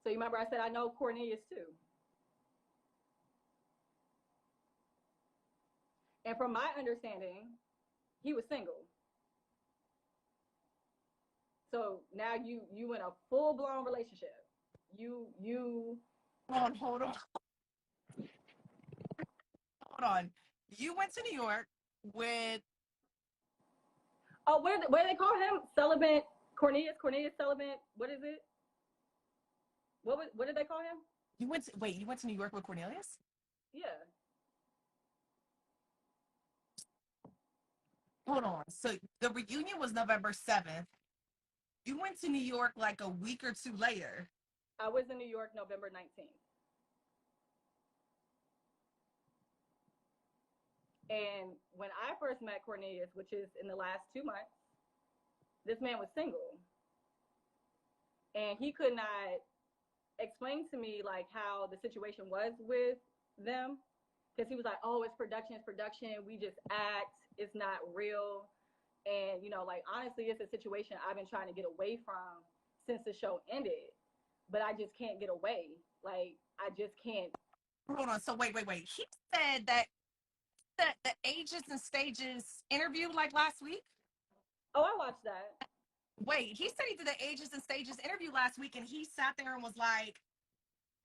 So you remember I said I know Cornelius too. And from my understanding, he was single. So now you in a full-blown relationship. You Hold on. Hold on. You went to New York with where do they call him? Sullivan Cornelius Sullivan. What is it? What did they call him? you went to New York with Cornelius? Yeah. Hold on. So the reunion was November 7th. You went to New York like a week or two later. I was in New York November 19th. And when I first met Cornelius, which is in the last 2 months, this man was single. And he could not explain to me like how the situation was with them. Because he was like, oh, it's production. We just act. It's not real. And, you know, like, honestly, it's a situation I've been trying to get away from since the show ended. But I just can't get away. Like, I just can't. Hold on. So wait. He said that the Ages and Stages interview like last week? Oh, I watched that. Wait, he said he did the Ages and Stages interview last week, and he sat there and was like,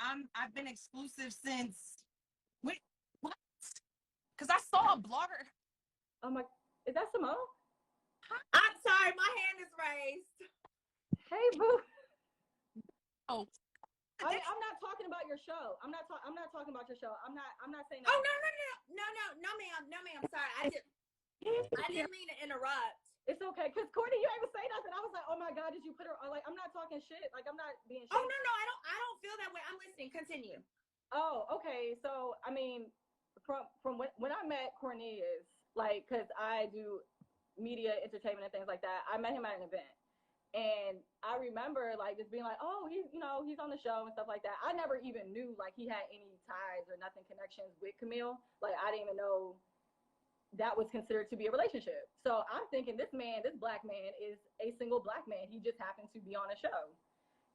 I've been exclusive since. Wait, what? Because I saw a blogger. Oh my, is that Simone? I'm sorry, my hand is raised. Hey, boo. Oh, I'm not talking about your show. I'm not talking about your show. I'm not saying that. Oh no, ma'am. Sorry, I didn't mean to interrupt. It's okay, because Courtney, you didn't even say nothing. I was like, oh my God, did you put her on? Like, I'm not talking shit. Like, I'm not being shit. Oh no, I don't feel that way. I'm listening. Continue. Oh, okay. So I mean, from when I met Cornelius, like, because I do media, entertainment, and things like that, I met him at an event. And I remember like just being like, oh, he's on the show and stuff like that. I never even knew like he had any ties or nothing connections with Camille. Like, I didn't even know that was considered to be a relationship. So I'm thinking this black man is a single black man. He just happened to be on a show.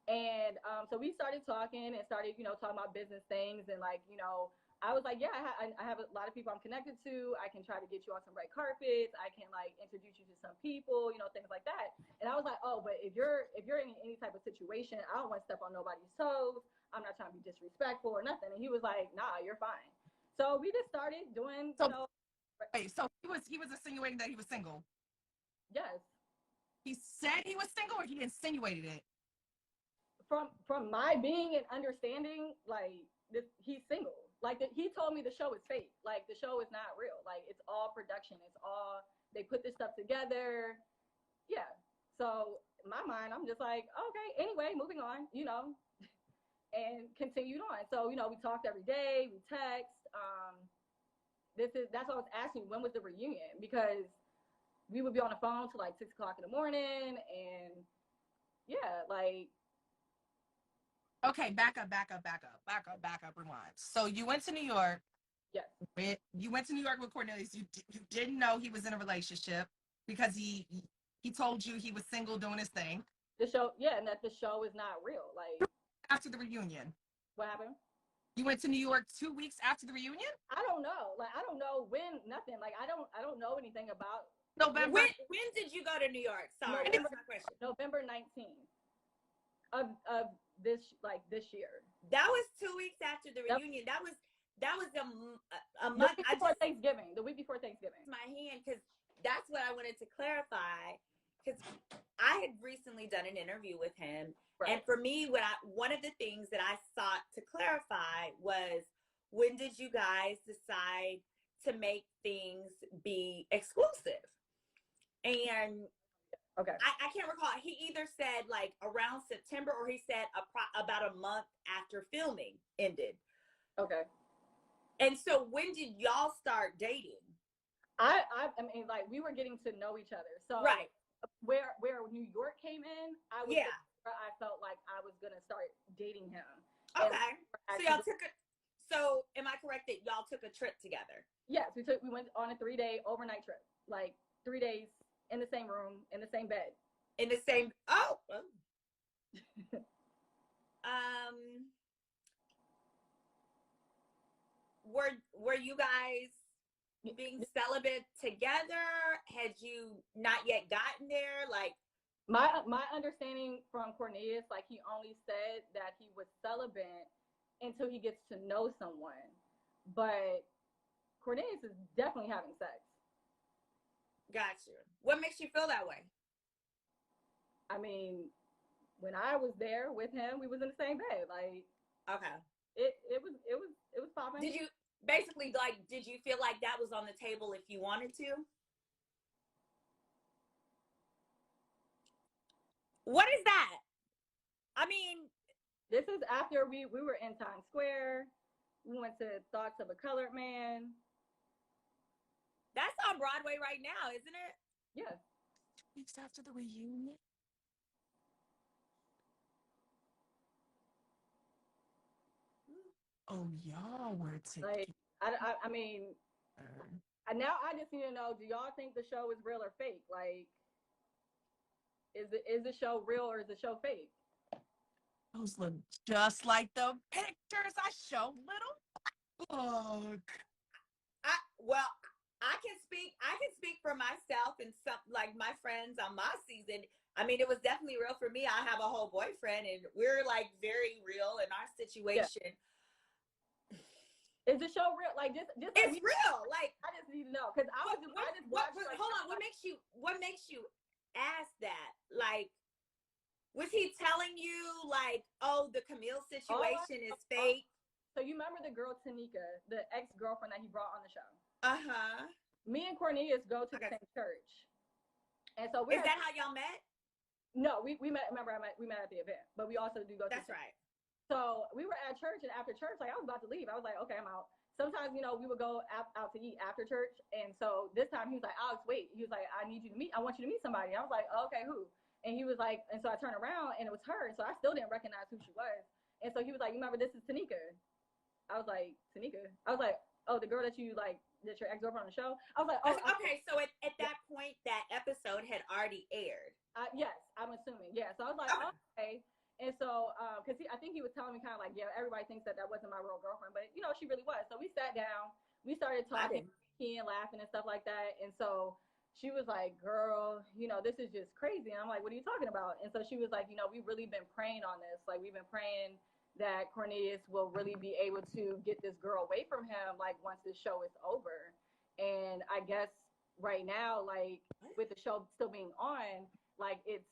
And so we started talking and started, talking about business things. And like, I was like, yeah, I have a lot of people I'm connected to. I can try to get you on some red carpets. I can like introduce you to some people, things like that. And I was like, oh, but if you're in any type of situation, I don't want to step on nobody's toes. I'm not trying to be disrespectful or nothing. And he was like, nah, you're fine. So we just started doing, Wait, so he was insinuating that he was single? Yes. He said he was single, or he insinuated it? From my being and understanding, like, he's single. Like, he told me the show is fake. Like, the show is not real. Like, it's all production. It's all, they put this stuff together. Yeah. So in my mind, I'm just like, okay, anyway, moving on, and continued on. So, we talked every day, we text. That's what I was asking, when was the reunion? Because we would be on the phone till like 6 o'clock in the morning. And yeah, like. Okay, back up, rewind. So you went to New York. Yes. You went to New York with Cornelius. You didn't know he was in a relationship because he told you he was single doing his thing. The show, yeah, and that the show is not real. Like, after the reunion. What happened? You went to New York 2 weeks after the reunion? I don't know. Like, I don't know when, nothing. Like, I don't know anything about November. When did you go to New York? Sorry, that's my question. November 19th of this year. That was 2 weeks after the reunion. That was a month. The week before Thanksgiving. The week before Thanksgiving. My hand, because that's what I wanted to clarify. Because I had recently done an interview with him, right. And for me, one of the things that I sought to clarify was, when did you guys decide to make things be exclusive? And okay, I can't recall. He either said like around September, or he said about a month after filming ended. Okay. And so when did y'all start dating? I mean, like, we were getting to know each other. So right. Where New York came in, I felt like I was gonna start dating him. Okay. So am I correct that y'all took a trip together? Yes, we went on a 3-day overnight trip. Like, 3 days in the same room, in the same bed. In the same were you guys being celibate together? Had you not yet gotten there? Like, my understanding from Cornelius, like he only said that he was celibate until he gets to know someone. But Cornelius is definitely having sex. got you. What makes you feel that way? I mean, when I was there with him, we was in the same bed. Like, okay, it was popping. Did you basically like? Did you feel like that was on the table if you wanted to? What is that? I mean, this is after we were in Times Square. We went to Thoughts of a Colored Man. That's on Broadway right now, isn't it? Yeah. Weeks after the reunion. Oh, y'all were together. Like, I mean, now I just need to know: do y'all think the show is real or fake? Like, is the show real or is the show fake? Those look just like the pictures I showed little book. Well, I can speak for myself and some like my friends on my season. I mean, it was definitely real for me. I have a whole boyfriend and we're like very real in our situation. Yeah. Is the show real? Like just it's real. Like I just need to know because I just watched. Hold on. What makes you ask that? Like, was he telling you like, oh, the Camille situation is fake? So you remember the girl Tanika, the ex-girlfriend that he brought on the show? Uh-huh. Me and Cornelius go to the same church, and so is that how y'all met? No, we met. Remember, we met at the event, but we also do go. That's right. So we were at church, and after church, like I was about to leave. I was like, okay, I'm out. Sometimes, we would go out to eat after church, and so this time he was like, Alex, wait. He was like, I want you to meet somebody. I was like, oh, okay, who? And he was like, and so I turned around, and it was her. So I still didn't recognize who she was. And so he was like, you remember, this is Tanika. I was like, Tanika? I was like, oh, the girl that you like, that's your ex-girlfriend on the show? I was like, oh. Okay, so at that point, that episode had already aired. Yes, I'm assuming. Yeah, so I was like, okay. And so, because I think he was telling me kind of like, yeah, everybody thinks that wasn't my real girlfriend, but she really was. So we sat down, we started talking, and laughing and stuff like that. And so she was like, girl, this is just crazy. And I'm like, what are you talking about? And so she was like, we've really been praying on this. Like, we've been praying that Cornelius will really be able to get this girl away from him, like, once this show is over. And I guess right now, like, with the show still being on, like, it's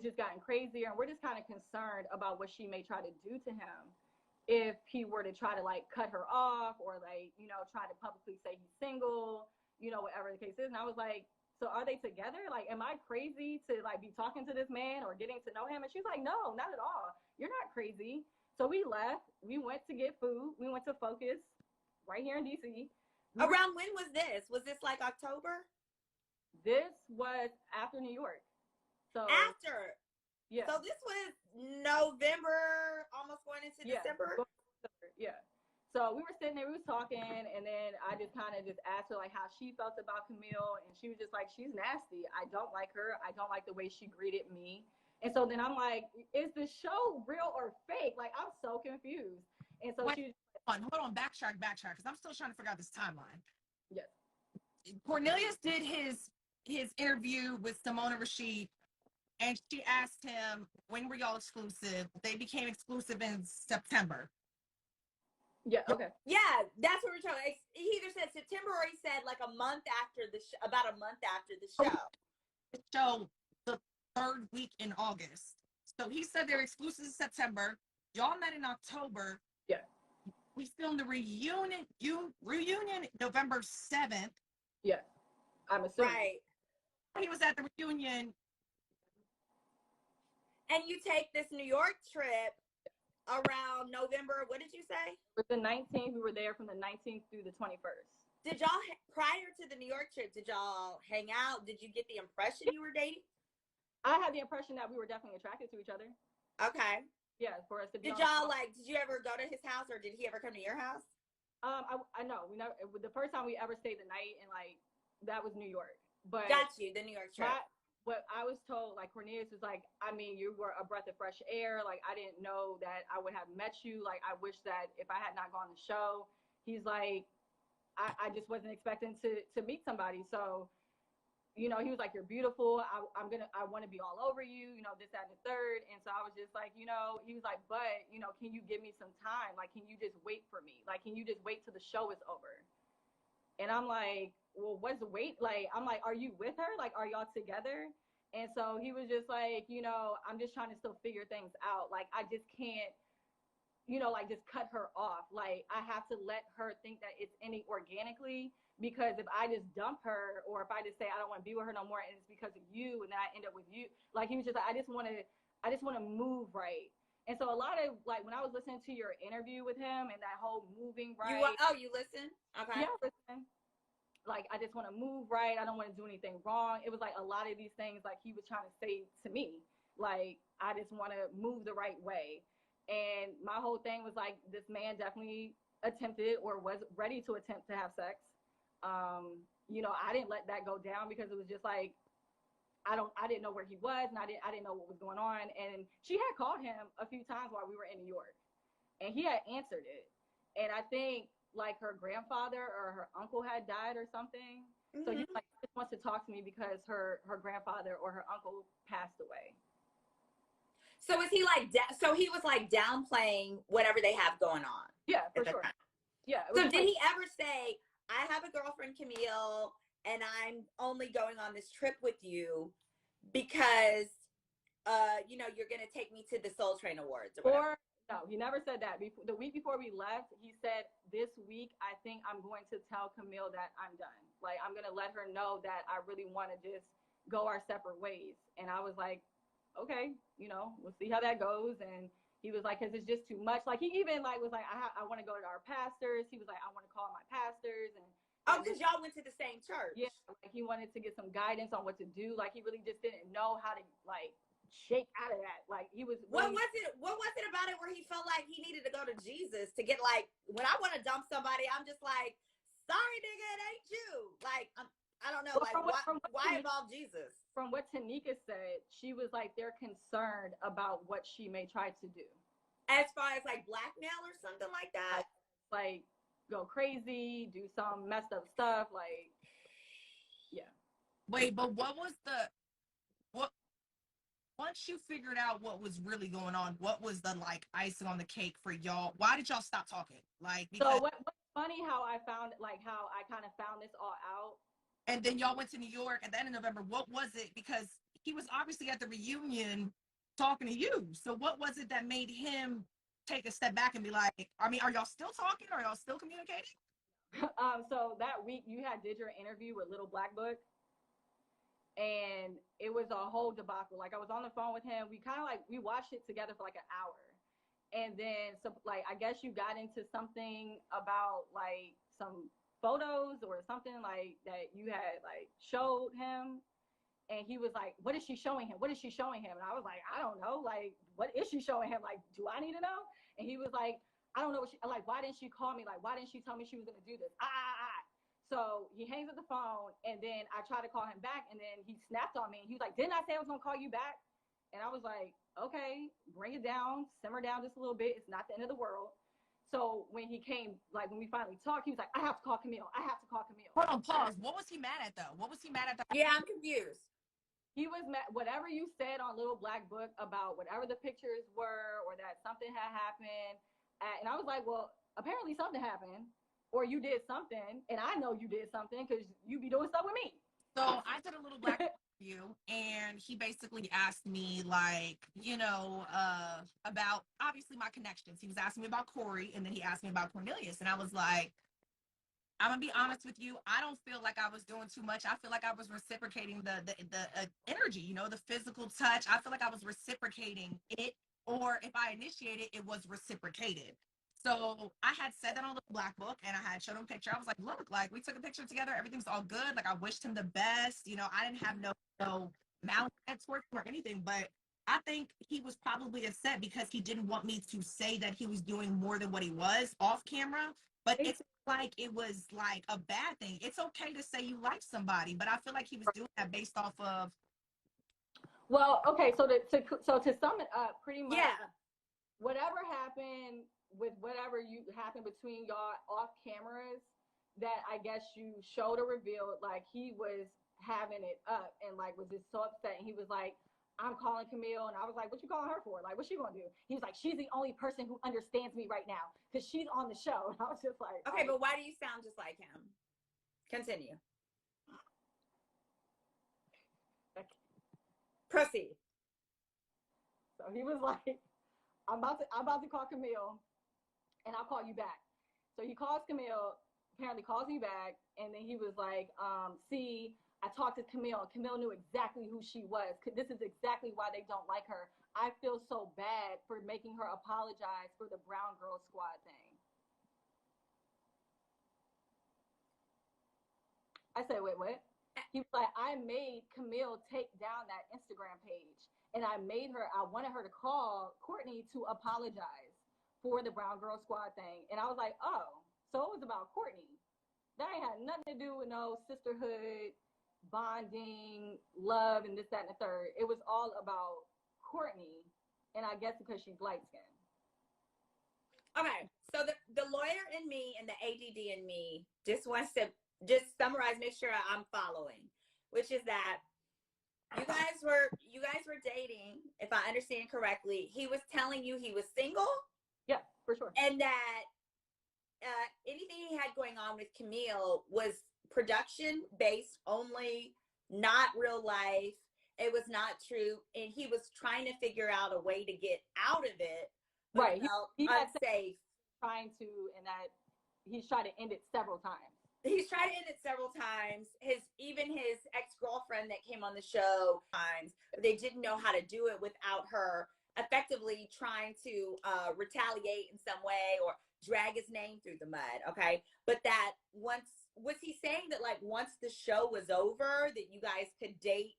just gotten crazier, and we're just kind of concerned about what she may try to do to him if he were to try to like cut her off or like, try to publicly say he's single, whatever the case is. And I was like, so are they together? Like, am I crazy to like be talking to this man or getting to know him? And she's like, no, not at all. You're not crazy. So we left. We went to get food. We went to Focus right here in DC. Around when was this? Was this like October? This was after New York. So after, yeah. So this was November, almost going into December. Yeah. So we were sitting there, we was talking, and then I just kind of just asked her like how she felt about Camille, and she was just like, she's nasty. I don't like her. I don't like the way she greeted me. And so then I'm like, is the show real or fake? Like, I'm so confused. And so she hold on, backtrack, because I'm still trying to figure out this timeline. Yes. Cornelius did his interview with Simona Rashid. And she asked him, when were y'all exclusive? They became exclusive in September. Yeah, okay. Yeah, that's what we're talking. He either said September or he said like a month after about a month after the show. The show, the third week in August. So he said they're exclusive in September. Y'all met in October. Yeah. We filmed the reunion November 7th. Yeah, I'm assuming. Right. He was at the reunion. And you take this New York trip around November, what did you say? With the 19th, we were there from the 19th through the 21st. Did y'all, prior to the New York trip, did y'all hang out? Did you get the impression you were dating? I had the impression that we were definitely attracted to each other. Okay. Yeah, for us to be Did y'all did you ever go to his house or did he ever come to your house? I know. We never, the first time we ever stayed the night, and like, that was New York. But got you, the New York trip. What I was told, like, Cornelius was like, I mean, you were a breath of fresh air. Like, I didn't know that I would have met you. Like, I wish that if I had not gone to the show, he's like, I just wasn't expecting to meet somebody. So, you know, he was like, you're beautiful. I want to be all over you, you know, this, that, and the third. And so I was just like, you know, he was like, but, you know, can you give me some time? Like, can you just wait for me? Like, can you just wait till the show is over? And I'm like, well, what's the wait? Like, I'm like, are you with her? Like, are y'all together? And so he was just like, you know, I'm just trying to still figure things out. Like, I just can't, you know, like just cut her off. Like, I have to let her think that it's ending organically, because if I just dump her, or if I just say I don't want to be with her no more and it's because of you, and then I end up with you, like, he was just like, I just want to move right. And so a lot of, like, when I was listening to your interview with him and that whole moving right. You listen? Okay. Yeah, listen. Like, I just want to move right. I don't want to do anything wrong. It was like a lot of these things, like, he was trying to say to me, like, I just want to move the right way. And my whole thing was like, this man definitely attempted or was ready to attempt to have sex. You know, I didn't let that go down, because it was just like, I didn't know where he was, and I didn't know what was going on. And she had called him a few times while we were in New York, and he had answered it. And I think like her grandfather or her uncle had died or something. Mm-hmm. So he like just wants to talk to me because her grandfather or her uncle passed away. So is he like, so he was like downplaying whatever they have going on? Yeah, for sure. Yeah. So did he ever say, I have a girlfriend, Camille, and I'm only going on this trip with you because, you know, you're going to take me to the Soul Train Awards or whatever? No, he never said that. The week before we left, he said, this week, I think I'm going to tell Camille that I'm done. Like, I'm going to let her know that I really want to just go our separate ways. And I was like, okay, you know, we'll see how that goes. And he was like, because it's just too much. Like, he even like was like, I want to go to our pastors. He was like, I want to call my pastors. And because y'all went to the same church. Yeah, like he wanted to get some guidance on what to do. Like, he really just didn't know how to like shake out of that. Like, he was really, what was it about it where he felt like he needed to go to Jesus to get, like, when I want to dump somebody, I'm just like, sorry nigga, it ain't you. Like, I don't know, like, why involve Jesus? From what Tanika said, she was like, they're concerned about what she may try to do. As far as like blackmail or something like that? Like go crazy, do some messed up stuff, like, yeah. Wait, but what once you figured out what was really going on, what was the like icing on the cake for y'all? Why did y'all stop talking? Like, because, so what's funny how I found, like, how I kind of found this all out. And then y'all went to New York at the end of November. What was it? Because he was obviously at the reunion talking to you. So what was it that made him take a step back and be like, I mean, are y'all still talking? Are y'all still communicating? So that week you did your interview with Little Black Book, and it was a whole debacle. Like, I was on the phone with him. We kind of like, we watched it together for like an hour. And then, so like, I guess you got into something about like some photos or something like that you had like showed him. And he was like, what is she showing him? What is she showing him? And I was like, I don't know. Like, what is she showing him? Like, do I need to know? And he was like, I don't know. Like, why didn't she call me? Like, why didn't she tell me she was going to do this? So he hangs up the phone, and then I try to call him back, and then he snapped on me. He was like, didn't I say I was going to call you back? And I was like, okay, bring it down, simmer down just a little bit. It's not the end of the world. So when he came, like, when we finally talked, he was like, I have to call Camille. I have to call Camille. Hold on, pause. What was he mad at, though? What was he mad at? Yeah, I'm confused. He was mad, whatever you said on Little Black Book about whatever the pictures were, or that something had happened. And I was like, well, apparently something happened, or you did something, and I know you did something because you be doing stuff with me. So I did a Little Black Book interview, and he basically asked me, like, you know, about obviously my connections. He was asking me about Corey, and then he asked me about Cornelius, and I was like, I'm gonna be honest with you. I don't feel like I was doing too much. I feel like I was reciprocating the energy, you know, the physical touch. I feel like I was reciprocating it, or if I initiated, it was reciprocated. So I had said that on the Black Book, and I had showed him a picture. I was like, look, like, we took a picture together. Everything's all good. Like, I wished him the best. You know, I didn't have no malice towards him or anything, but I think he was probably upset because he didn't want me to say that he was doing more than what he was off camera. But it's like, it was like a bad thing. It's okay to say you like somebody, but I feel like he was doing that based off of. Well, okay, so to sum it up, pretty much. Yeah. whatever happened with whatever you happened between y'all off cameras, that I guess you showed or revealed, like he was having it up and like was just so upset. And he was like, I'm calling Camille. And I was like, what you calling her for? Like, what's she gonna do? He was like, she's the only person who understands me right now because she's on the show. And I was just like, okay, but why do you sound just like him? Continue. Okay. Proceed. So he was like, I'm about to call Camille and I'll call you back. So he calls Camille, apparently calls me back, and then he was like, see, I talked to Camille. Camille knew exactly who she was. This is exactly why they don't like her. I feel so bad for making her apologize for the Brown Girl Squad thing. I said, wait, what? He was like, I made Camille take down that Instagram page. And I wanted her to call Courtney to apologize for the Brown Girl Squad thing. And I was like, oh, so it was about Courtney. That ain't had nothing to do with no sisterhood, bonding, love, and this, that, and the third. It was all about Courtney, and I guess because she's light-skinned. Okay, so the lawyer in me and the ADD in me just wants to just summarize, make sure I'm following, which is that you guys were dating, if I understand correctly. He was telling you he was single? Yeah, for sure. And that anything he had going on with Camille was production based only, not real life. It was not true. And he was trying to figure out a way to get out of it. Right. He unsafe. Trying to, and that he's tried to end it several times. He's tried to end it several times. Even his ex-girlfriend that came on the show times, they didn't know how to do it without her effectively trying to retaliate in some way or drag his name through the mud. Okay. But that was he saying that like once the show was over that you guys could date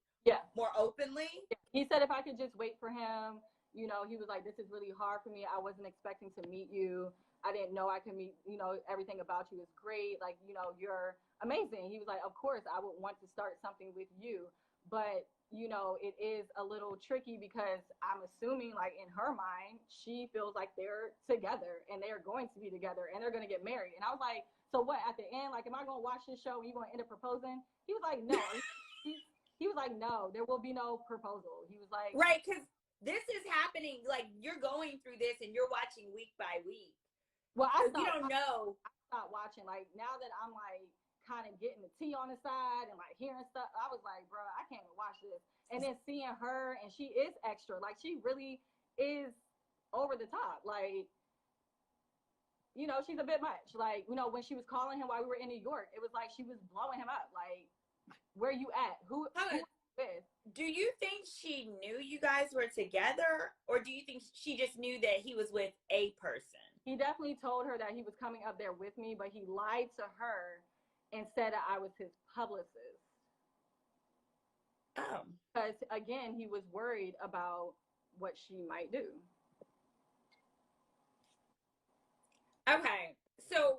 more openly? He said if I could just wait for him, he was like, this is really hard for me. I wasn't expecting to meet you. I didn't know I could meet, everything about you is great. Like, you're amazing. He was like, of course I would want to start something with you, but it is a little tricky because I'm assuming like in her mind, she feels like they're together and they're going to be together and they're going to get married. And I was like, so what at the end, like, am I going to watch this show and you going to end up proposing? He was like, no. He was like, no, there will be no proposal. He was like, right. Cause this is happening. Like you're going through this and you're watching week by week. Well, you don't know. I stopped watching. Like now that I'm like kind of getting the tea on the side and like hearing stuff, I was like, bro, I can't even watch this. And then seeing her, and she is extra. Like she really is over the top. Like, she's a bit much. Like, when she was calling him while we were in New York, it was like she was blowing him up. Like, where you at? Who with? Do you think she knew you guys were together, or do you think she just knew that he was with a person? He definitely told her that he was coming up there with me, but he lied to her and said that I was his publicist. Oh. Because, again, he was worried about what she might do. Okay. So,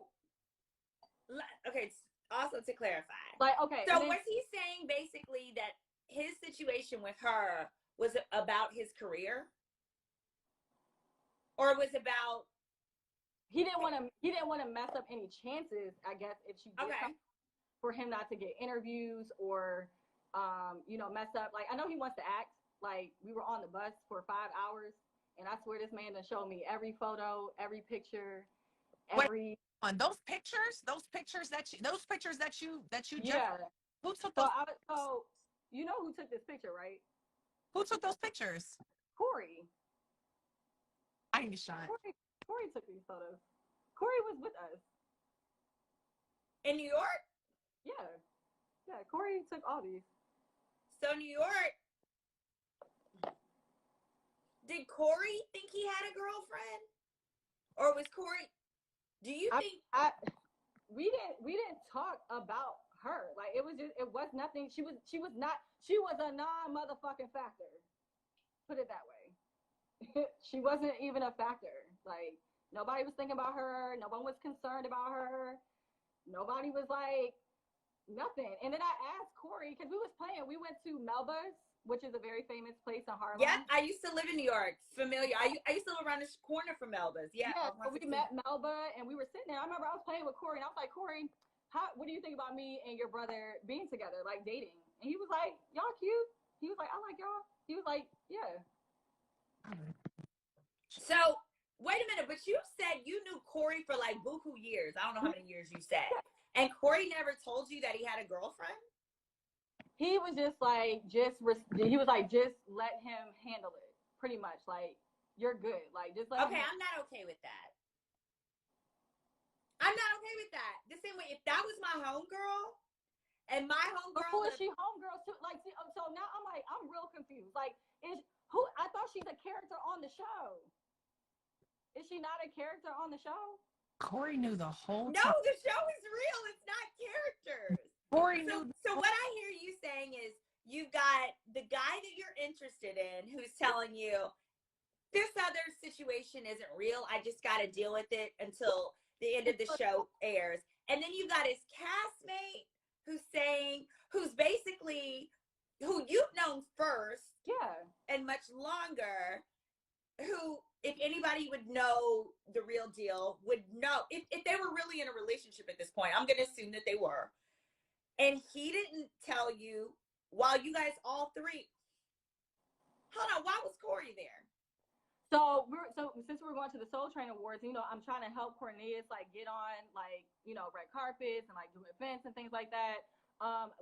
also to clarify. Like, okay. So was he saying basically that his situation with her was about his career? Or was about he didn't want to mess up any chances, I guess, if she did something, for him not to get interviews or mess up. Like I know he wants to act. Like we were on the bus for 5 hours and I swear this man done showed me every photo, every picture, every on those pictures that you just who took those so you know who took this picture, right? Who took those pictures? Corey. I ain't shot. Corey took these photos. Corey was with us. In New York? Yeah, Corey took all these. So New York, did Corey think he had a girlfriend? Or was Corey, do you think? We didn't talk about her. Like it was nothing. She was a non-motherfucking factor. Put it that way. She wasn't even a factor. Like nobody was thinking about her. No one was concerned about her. Nobody was like Nothing. And then I asked Corey, because we was playing, we went to Melba's, which is a very famous place in Harlem. Yeah, I used to live in New York. Familiar. I used to live around the corner from Melba's. Yeah. So we met Melba, and we were sitting there. I remember I was playing with Corey, and I was like, Corey, what do you think about me and your brother being together, like dating? And he was like, y'all cute. He was like, I like y'all. He was like, yeah. So wait a minute, but you said you knew Corey for like buku years. I don't know how many years you said. And Corey never told you that he had a girlfriend? He was just like, just let him handle it, pretty much. Like, you're good. Like, just let him. I'm not okay with that. I'm not okay with that. The same way, if that was my homegirl, and my homegirl. Who is she homegirl too? Like, so now I'm like, I'm real confused. Like, I thought she's a character on the show. Is she not a character on the show? Corey knew the whole time. No, the show is real. It's not characters. Corey knew. So what I hear you saying is you've got the guy that you're interested in who's telling you this other situation isn't real. I just got to deal with it until the end of the show airs. And then you got his castmate who's basically who you've known first. Yeah. And much longer, who, if anybody would know the real deal, would know if they were really in a relationship at this point. I'm going to assume that they were. And he didn't tell you while you guys all three. Hold on, why was Corey there? So since we're going to the Soul Train Awards, I'm trying to help Cornelius get on red carpets and do events and things like that.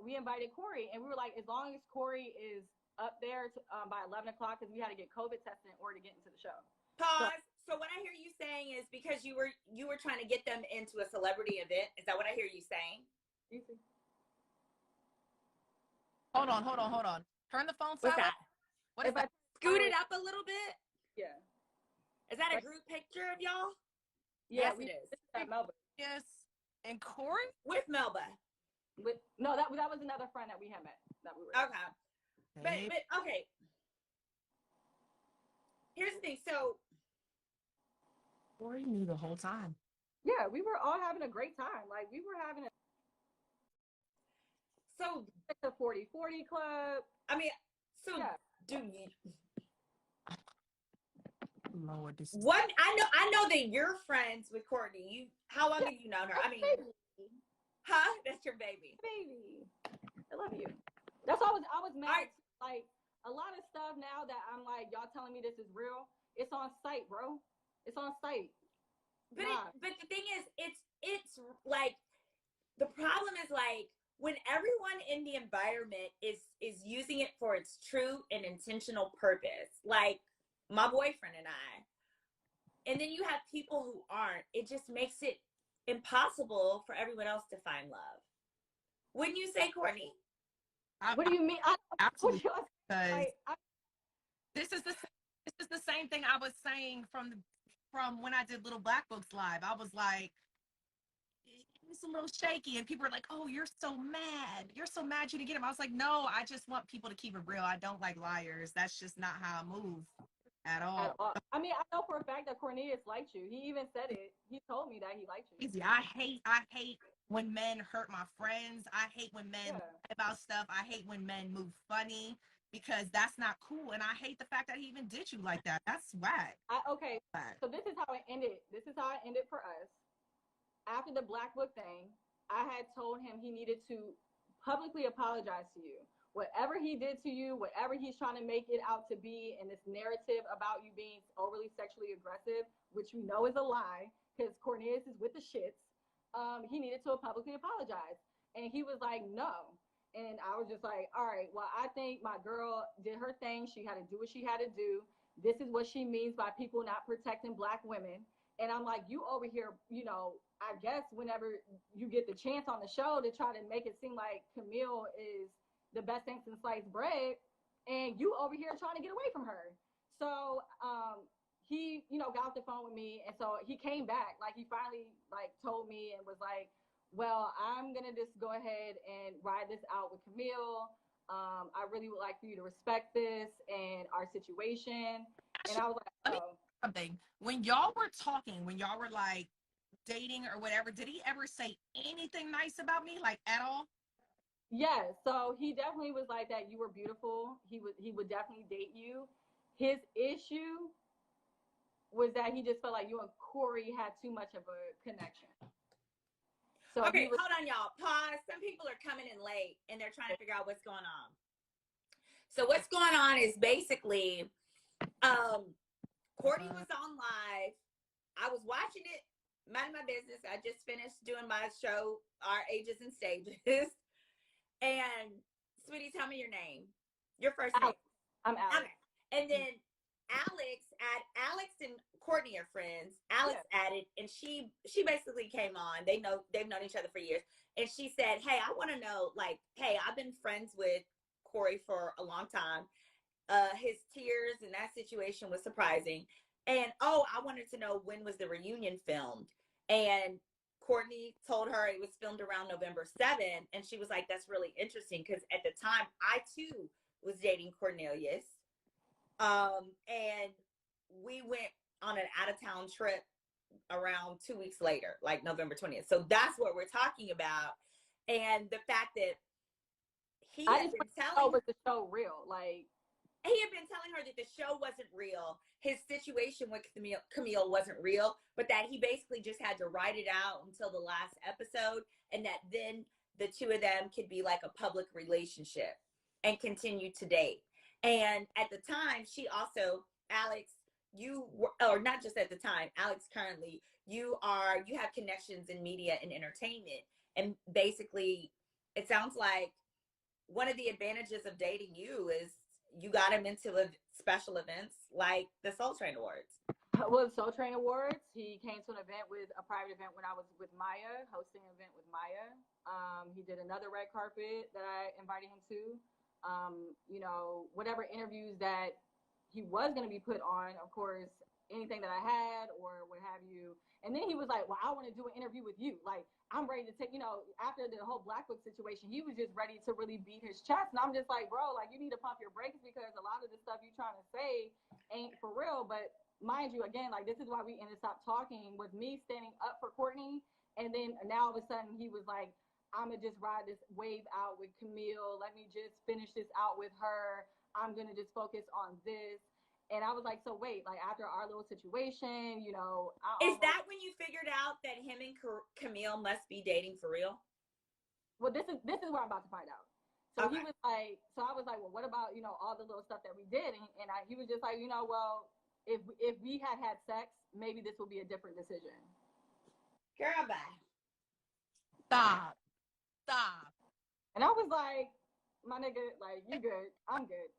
We invited Corey, and we were like, as long as Corey is up there by 11 o'clock, because we had to get COVID tested in order to get into the show. Pause. So what I hear you saying is because you were trying to get them into a celebrity event. Is that what I hear you saying? Easy. Hold on. Turn the phone silent. What's that? What is that? Scoot it up a little bit. Yeah. Is that a group picture of y'all? Yeah, yes, it is. At Melba. Yes. And Corey? With Melba. No, that was another friend that we had met. That we were okay. But okay. Here's the thing. So Corey knew the whole time. Yeah, we were all having a great time. Like, we were having the 40/40 club. I mean, yeah. Do you? Lord, this. What I know that you're friends with Courtney. How long have you known her? I mean, huh? That's your baby. Baby, I love you. That's why I was mad. Like, a lot of stuff now that I'm like, y'all telling me this is real. It's on site, bro. It's on site. But but the thing is, it's like the problem is like when everyone in the environment is using it for its true and intentional purpose, like my boyfriend and I, and then you have people who aren't. It just makes it impossible for everyone else to find love. Wouldn't you say, Courtney? What do you mean? Absolutely. This is the same thing I was saying from when I did Little Black Books Live. I was like, it's a little shaky, and people are like, "Oh, you're so mad. You're so mad you didn't get him." I was like, "No, I just want people to keep it real. I don't like liars. That's just not how I move at all." I mean, I know for a fact that Cornelius liked you. He even said it. He told me that he liked you. Easy. I hate when men hurt my friends. I hate when men lie about stuff. I hate when men move funny, because that's not cool. And I hate the fact that he even did you like that. That's whack. Okay, so this is how it ended. This is how it ended for us. After the Black Book thing, I had told him he needed to publicly apologize to you. Whatever he did to you, whatever he's trying to make it out to be in this narrative about you being overly sexually aggressive, which you know is a lie, because Cornelius is with the shits, he needed to publicly apologize. And he was like, no. And I was just like, all right, well, I think my girl did her thing. She had to do what she had to do. This is what she means by people not protecting Black women. And I'm like, you over here, I guess whenever you get the chance on the show to try to make it seem like Camille is the best thing since sliced bread, and you over here trying to get away from her. So he, got off the phone with me, and so he came back. Like, he finally told me and was like, well, I'm gonna just go ahead and ride this out with Camille. I really would like for you to respect this and our situation. And I was like, oh. Something. When y'all were talking, when y'all were like dating or whatever, did he ever say anything nice about me, like, at all? Yeah, so he definitely was like that. You were beautiful. He would definitely date you. His issue was that he just felt like you and Corey had too much of a connection. So okay, hold on, y'all. Pause. Some people are coming in late and they're trying to figure out what's going on. So what's going on is basically, Courtney was on live. I was watching it, minding my business. I just finished doing my show, Our Ages and Stages. And sweetie, tell me your name. Your first name. I'm Alex. And then Alex and Courtney are friends. Alex added, and she basically came on. They've known each other for years. And she said, hey, I want to know, like, hey, I've been friends with Corey for a long time. His tears in that situation was surprising. And I wanted to know, when was the reunion filmed? And Courtney told her it was filmed around November 7th. And she was like, that's really interesting, because at the time I too was dating Cornelius. And we went on an out-of-town trip around 2 weeks later, like November 20th. So that's what we're talking about. And the fact that he had been telling was the show real? Like, he had been telling her that the show wasn't real. His situation with Camille wasn't real, but that he basically just had to write it out until the last episode, and that then the two of them could be like a public relationship and continue to date. And at the time, she also, Alex, you were, or not just at the time, Alex, currently, you have connections in media and entertainment. And basically, it sounds like one of the advantages of dating you is you got him into special events like the Soul Train Awards. Well, Soul Train Awards, he came to an event, a private event when I was with Maya, hosting an event with Maya. He did another red carpet that I invited him to. Whatever interviews that he was going to be put on, of course, anything that I had or what have you. And then he was like, well, I want to do an interview with you. Like, I'm ready to take, after the whole Black Book situation, he was just ready to really beat his chest. And I'm just like, bro, like, you need to pump your brakes, because a lot of the stuff you're trying to say ain't for real. But mind you, again, like, this is why we ended up talking, with me standing up for Courtney. And then now all of a sudden he was like, I'm going to just ride this wave out with Camille. Let me just finish this out with her. I'm going to just focus on this. And I was like, so wait, like, after our little situation, is that when you figured out that him and Camille must be dating for real? Well, this is what I'm about to find out. So okay. He was like, so I was like, well, what about, all the little stuff that we did? And he was just like, well, if we had sex, maybe this will be a different decision. Girl, bye. Stop. And I was like, my nigga, like, you good. I'm good.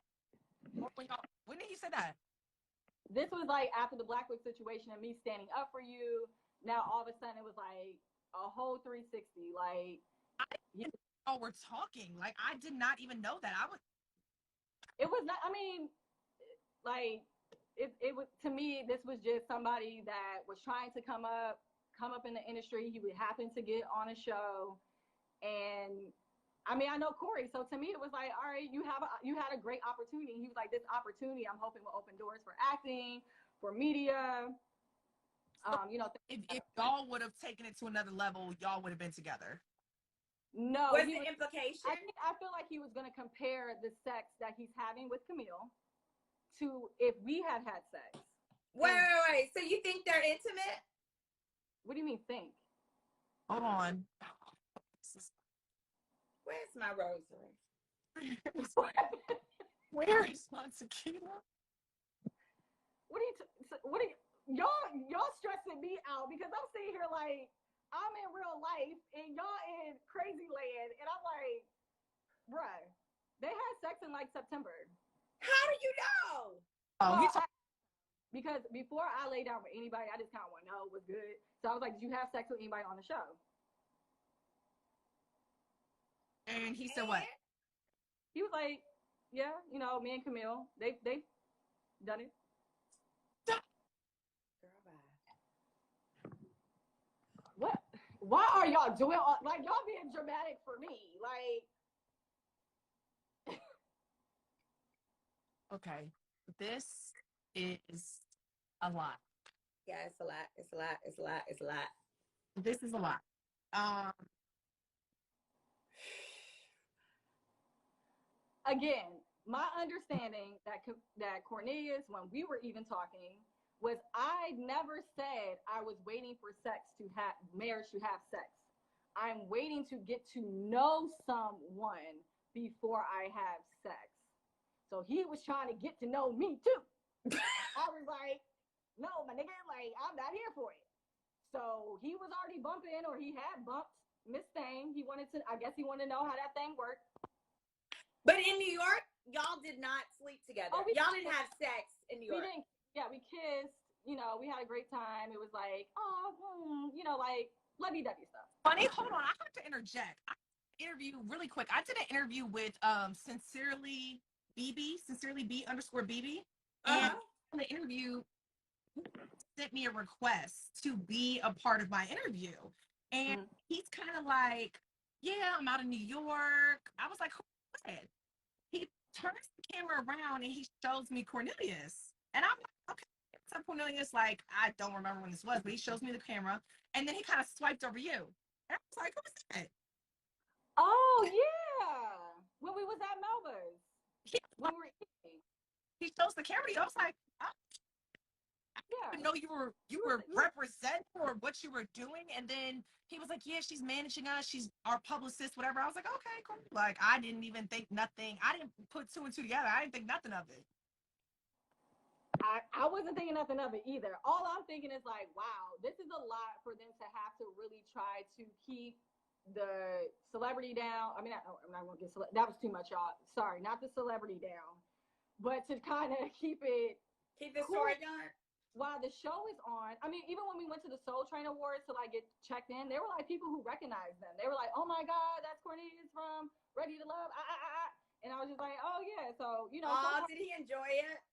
When did he say that? This was like after the Black Book situation and me standing up for you. Now all of a sudden it was like a whole 360. Like, we're talking. Like, I did not even know that. It was not. I mean, like, it was, to me, this was just somebody that was trying to come up in the industry. He would happen to get on a show, and I mean, I know Corey, so to me it was like, all right, you had a great opportunity. He was like, this opportunity, I'm hoping will open doors for acting, for media. If y'all would have taken it to another level, y'all would have been together. No. What's the implication? I feel like he was going to compare the sex that he's having with Camille to if we had sex. Wait. So you think they're intimate? What do you mean think? Hold on. Where's my rosary? Where is my tequila? What are y'all stressing me out, because I'm sitting here like, I'm in real life and y'all in crazy land, and I'm like, bruh, they had sex in like September. How do you know? Because before I lay down with anybody, I just kind of want to know what's good. So I was like, did you have sex with anybody on the show? And he said what? He was like, yeah, me and Camille, they done it. Girl, bye. What? Why are y'all doing like, y'all being dramatic for me? Like, okay, this is a lot. Yeah, it's a lot. This is a lot. again, my understanding that Cornelius, when we were even talking, was I never said I was waiting for marriage to have sex. I'm waiting to get to know someone before I have sex. So he was trying to get to know me too. I was like, no, my nigga, like, I'm not here for it. So he was already bumping, or he had bumped Miss Thing. I guess he wanted to know how that thing worked. But in New York, y'all did not sleep together. Oh, y'all didn't have sex in New York. We kissed. You know, we had a great time. It was like, like lovey-dovey stuff. Funny, hold on. I have to interject. Interview really quick. I did an interview with Sincerely B_BB. And in the interview, sent me a request to be a part of my interview. And he's kind of like, yeah, I'm out of New York. I was like, who is it? He turns the camera around and he shows me Cornelius. And I'm like, okay, what's up, Cornelius? Like, I don't remember when this was, but he shows me the camera. And then he kind of swiped over you. And I was like, who was that? Oh, yeah. When we was at Melba's. When we were eating. He shows the camera. I was like, oh. I didn't know you were representing or what you were doing. And then he was like, yeah, she's managing us. She's our publicist, whatever. I was like, okay, cool. Like, I didn't even think nothing. I didn't put two and two together. I didn't think nothing of it. I wasn't thinking nothing of it either. All I'm thinking is like, wow, this is a lot for them to have to really try to keep the celebrity down. I mean, I'm not going to get that was too much, y'all. Sorry, not the celebrity down, but to kind of keep the story going while the show is on. I mean, even when we went to the Soul Train Awards to like get checked in, there were like people who recognized them. They were like, "Oh my God, that's Cornelius from Ready to Love." And I was just like, "Oh yeah." So did he enjoy it?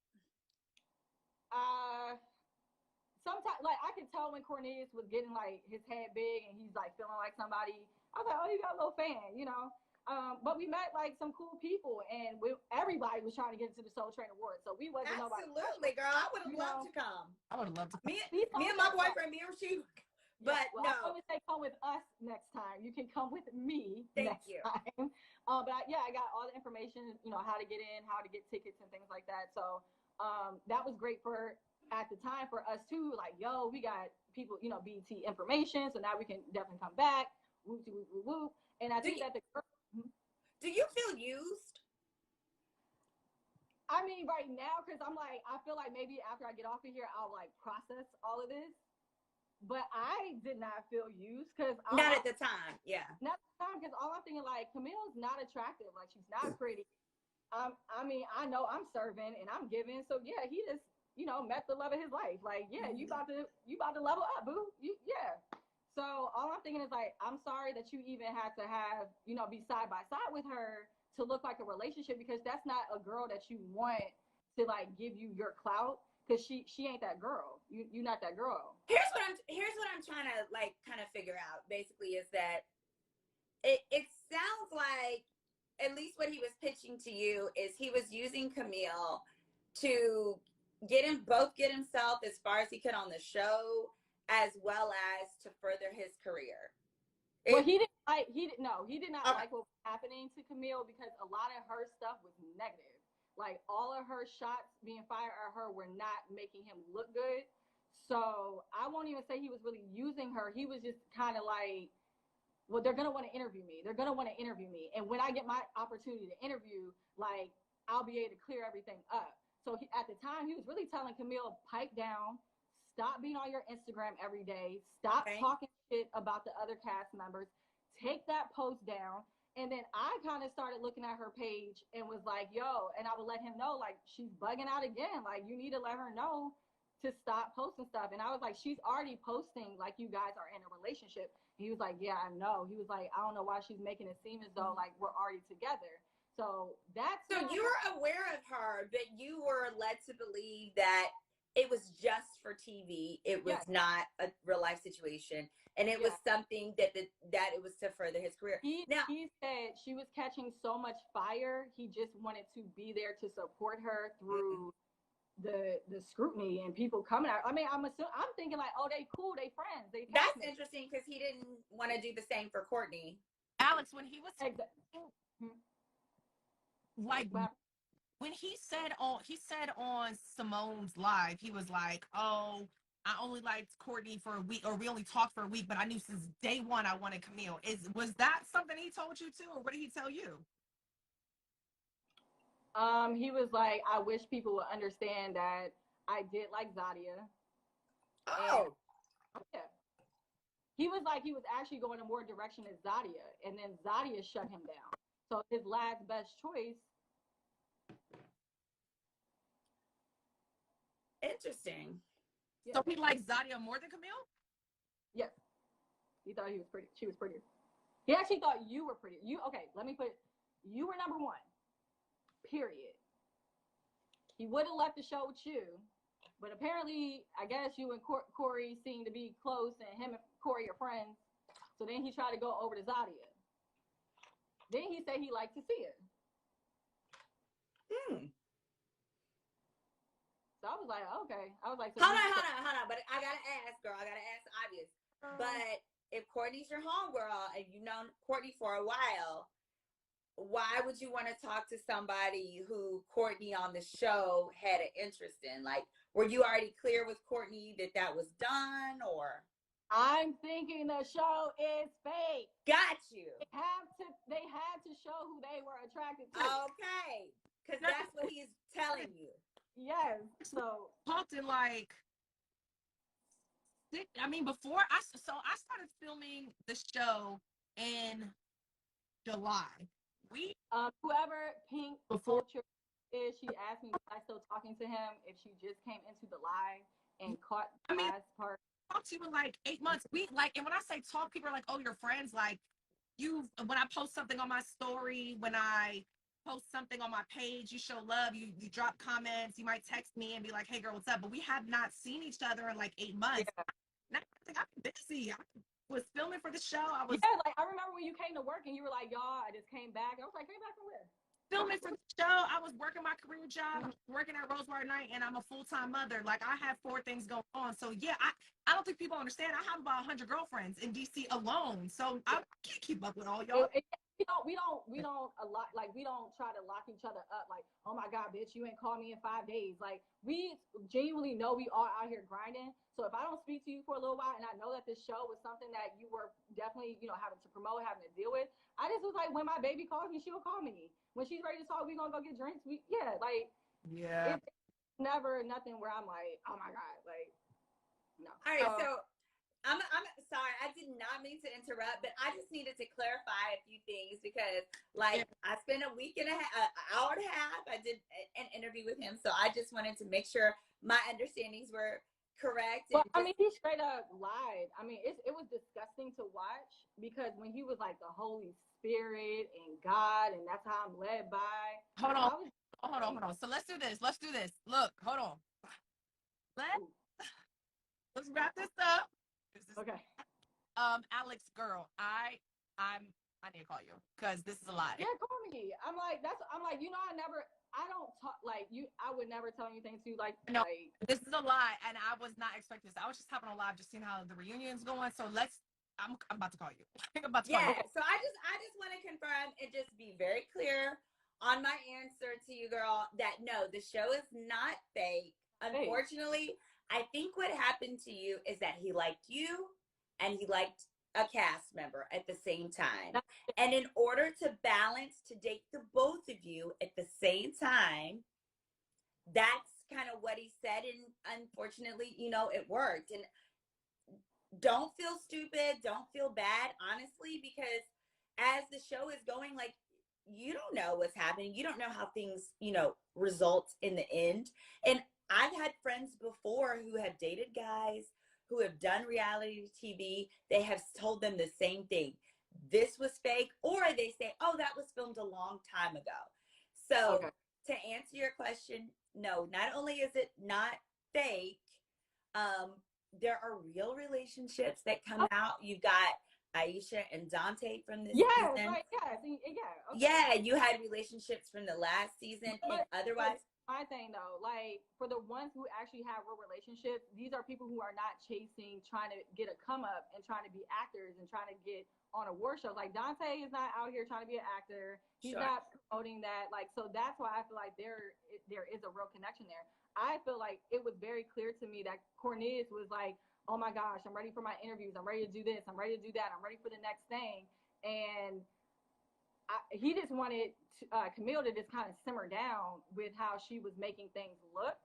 Sometimes, like, I could tell when Cornelius was getting like his head big and he's like feeling like somebody. I was like, oh, you got a little fan, But we met like some cool people, and everybody was trying to get into the Soul Train Awards, so we wasn't nobody. Absolutely, girl. I would have loved to come. I would have loved to come. Me and my boyfriend, me or she. But no. I always say come with us next time. You can come with me next time. But I got all the information, how to get in, how to get tickets and things like that. So that was great at the time for us too. Like, yo, we got people, BT information, so now we can definitely come back. Whoop, whoop, whoop, whoop. And I think that do you feel used? I mean, right now, because I'm like, I feel like maybe after I get off of here, I'll like process all of this. But I did not feel used because not at the time, yeah. Not at the time, because all I'm thinking, like, Camille's not attractive, like she's not pretty. I mean, I know I'm serving and I'm giving, so yeah, he just met the love of his life. Like, yeah, you about to level up, boo. Yeah. So all I'm thinking is like, I'm sorry that you even had to have, be side by side with her to look like a relationship, because that's not a girl that you want to like give you your clout, because she ain't that girl. You're not that girl. Here's what I'm trying to like kind of figure out basically is that it sounds like at least what he was pitching to you is he was using Camille to get himself as far as he could on the show, as well as to further his career. Well, he did not like what was happening to Camille, because a lot of her stuff was negative. Like, all of her shots being fired at her were not making him look good. So I won't even say he was really using her. He was just kind of like, well, they're going to want to interview me. They're going to want to interview me. And when I get my opportunity to interview, like, I'll be able to clear everything up. So at the time, he was really telling Camille, pipe down. Stop being on your Instagram every day. Stop talking shit about the other cast members. Take that post down. And then I kind of started looking at her page and was like, yo, and I would let him know, like, she's bugging out again. Like, you need to let her know to stop posting stuff. And I was like, she's already posting like you guys are in a relationship. And he was like, yeah, I know. He was like, I don't know why she's making it seem as though like we're already together. So you were aware of her, but you were led to believe that it was just for TV. It was not a real life situation, and it was something that it was to further his career. He said she was catching so much fire. He just wanted to be there to support her through the scrutiny and people coming out. I mean, I'm thinking like, oh, they cool, they friends, they. That's interesting, because he didn't want to do the same for Courtney. Alex, when he was like when he said on Simone's live, he was like, "Oh, I only liked Courtney for a week, or we only talked for a week, but I knew since day one I wanted Camille." Was that something he told you too, or what did he tell you? He was like, I wish people would understand that I did like Zadia. Oh. And, yeah. He was like, he was actually going in more direction than Zadia, and then Zadia shut him down. So his last best choice. Interesting. Yeah. So he liked Zadia more than Camille? Yes. He thought he was pretty. She was prettier. He actually thought you were pretty. Let me put it. You were number one. Period. He would have left the show with you, but apparently, I guess you and Corey seem to be close, and him and Corey are friends. So then he tried to go over to Zadia. Then he said he liked to see it. So I was like, okay. I was like, so hold on. But I gotta ask, girl. I gotta ask the obvious. But if Courtney's your homegirl and you've known Courtney for a while, why would you want to talk to somebody who Courtney on the show had an interest in? Like, were you already clear with Courtney that was done, or? I'm thinking the show is fake. Got you. They had to show who they were attracted to. Okay. Because that's what he's telling you. Yes. So talked in like, I mean, before I started filming the show in July. Whoever Pink before Culture is, she asked me was I still talking to him if she just came into the live and caught the last part. Talked to you in like 8 months. And when I say talk, people are like, "Oh, you're friends." Like when I post something on my story, when I post something on my page, you show love, you drop comments, you might text me and be like, "Hey girl, what's up?" But we have not seen each other in like 8 months. Yeah. Now I think I'm busy. I was filming for the show. I remember when you came to work and you were like, "Y'all, I just came back." I was like, "Came back from where?" Filming for the show. I was working my career job. I was working at Rosewater Night, and I'm a full-time mother. Like, I have 4 things going on. So yeah, I don't think people understand. I have about 100 girlfriends in DC alone. So I can't keep up with all y'all. We don't try to lock each other up. Like, oh my God, bitch, you ain't called me in 5 days. Like, we genuinely know we are out here grinding. So if I don't speak to you for a little while, and I know that this show was something that you were definitely, having to promote, having to deal with, I just was like, when my baby calls me, she'll call me. When she's ready to talk, we're gonna go get drinks. It's never nothing where I'm like, oh my God, like, no. All right, so I'm sorry, I did not mean to interrupt, but I just needed to clarify a few things because, like, I spent a week and an hour and a half. I did an interview with him, so I just wanted to make sure my understandings were correct. Well, I mean, he straight up lied. I mean, it was disgusting to watch because when he was like the Holy Spirit and God, and that's how I'm led by. Hold on. So let's do this. Look, hold on. Let's wrap this up. Okay. Alex, girl, I need to call you because this is a lie. Yeah, call me. I don't talk like you. I would never tell anything to you like. No, this is a lie, and I was not expecting this. I was just hopping on live, just seeing how the reunion's going. So I'm about to call you. I'm about to call you. So I just want to confirm and just be very clear on my answer to you, girl, that no, the show is not fake. Unfortunately, I think what happened to you is that he liked you and he liked a cast member at the same time. And in order to balance, to date the both of you at the same time, that's kind of what he said. And unfortunately, it worked. And don't feel stupid. Don't feel bad, honestly, because as the show is going, like, you don't know what's happening. You don't know how things, result in the end. And I've had friends before who have dated guys who have done reality TV. They have told them the same thing. This was fake, or they say, oh, that was filmed a long time ago. So to answer your question, no, not only is it not fake, there are real relationships that come out. You've got Aisha and Dante from this season. Yeah, you had relationships from the last season, and otherwise. my thing though. Like for the ones who actually have real relationships, these are people who are not chasing, trying to get a come up and trying to be actors and trying to get on award shows. Like Dante is not out here trying to be an actor. He's Sure. not promoting that. Like, so that's why I feel like there is a real connection there. I feel like it was very clear to me that Cornelius was like, oh my gosh, I'm ready for my interviews. I'm ready to do this. I'm ready to do that. I'm ready for the next thing. And he just wanted Camille to just kind of simmer down with how she was making things look.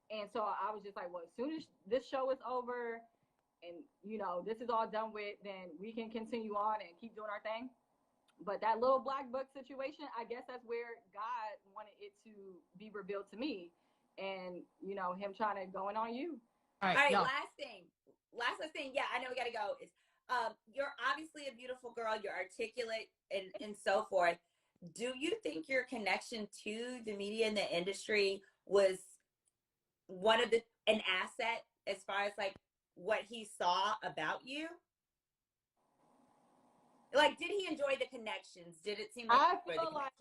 And so I was just like, well, as soon as this show is over and, you know, this is all done with, then we can continue on and keep doing our thing. But that little black book situation, I guess that's where God wanted it to be revealed to me. And, you know, him trying to going on you. All right, last thing. Yeah, I know we got to go. Is you're obviously a beautiful girl. You're articulate and so forth. Do you think your connection to the media and the industry was one of an asset as far as like what he saw about you? Like, did he enjoy the connections? Did it seem like I feel like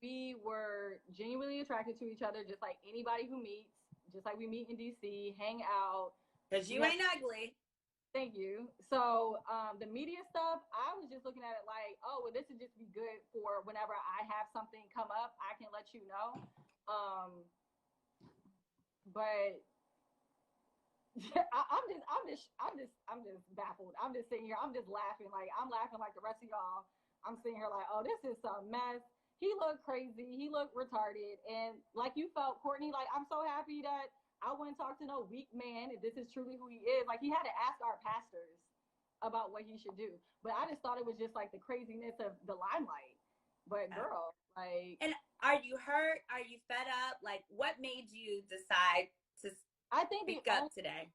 we were genuinely attracted to each other, just like anybody who meets, just like we meet in DC, hang out. Because you ain't ugly. Thank you. So the media stuff, I was just looking at it like, oh, well, this would just be good for whenever I have something come up, I can let you know. But I'm just baffled. I'm just sitting here. I'm just laughing. Like I'm laughing like the rest of y'all. I'm sitting here like, oh, this is a mess. He looked crazy. He looked retarded. And like you felt, Courtney, like I'm so happy that I wouldn't talk to no weak man if this is truly who he is. Like he had to ask our pastors about what he should do. But I just thought it was just like the craziness of the limelight. But girl, like. And are you hurt? Are you fed up? Like what made you decide to speak up today?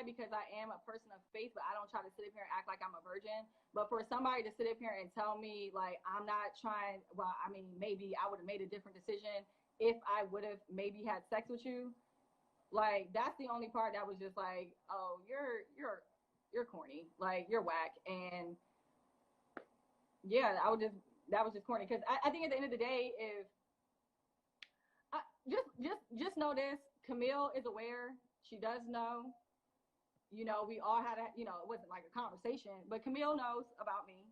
Because I am a person of faith, but I don't try to sit up here and act like I'm a virgin. But for somebody to sit up here and tell me like I'm not trying, well, I mean, maybe I would have made a different decision if I would have maybe had sex with you. Like that's the only part that was just like, oh, you're corny, like you're whack, and yeah, that was just corny. Because I think at the end of the day, if just know this, Camille is aware. She does know. You know, we all had it wasn't like a conversation, but Camille knows about me,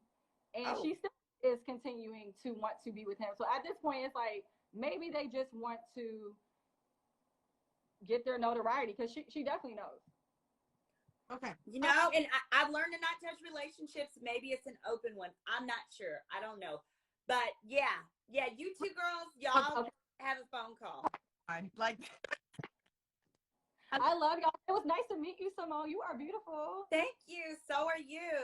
and she still is continuing to want to be with him. So at this point, it's like maybe they just want to get their notoriety because she definitely knows. Okay. You know, and I've learned to not touch relationships. Maybe it's an open one. I'm not sure. I don't know. But yeah, you two girls, y'all have a phone call. I like. I love y'all. It was nice to meet you, Simone. You are beautiful. Thank you. So are you.